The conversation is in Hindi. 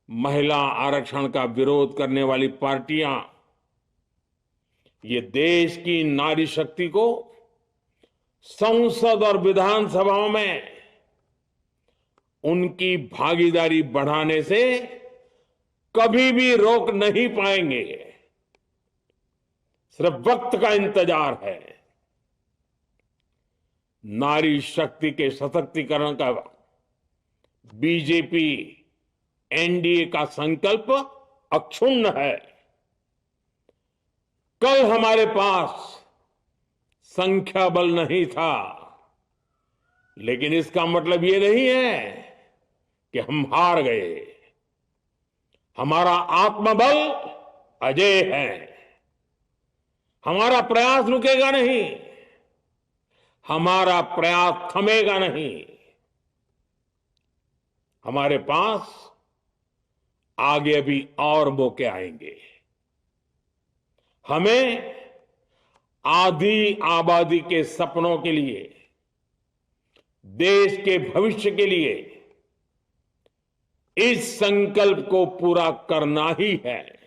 महिला आरक्षण का विरोध करने वाली पार्टियां ये देश की नारी शक्ति को संसद और विधानसभाओं में उनकी भागीदारी बढ़ाने से कभी भी रोक नहीं पाएंगे। सिर्फ वक्त का इंतजार है। नारी शक्ति के सशक्तिकरण का बीजेपी एनडीए का संकल्प अक्षुण्ण है। कल हमारे पास संख्या बल नहीं था, लेकिन इसका मतलब ये नहीं है कि हम हार गए। हमारा आत्मबल अजेय है। हमारा प्रयास रुकेगा नहीं, हमारा प्रयास थमेगा नहीं। हमारे पास आगे भी और मौके आएंगे। हमें आधी आबादी के सपनों के लिए, देश के भविष्य के लिए इस संकल्प को पूरा करना ही है।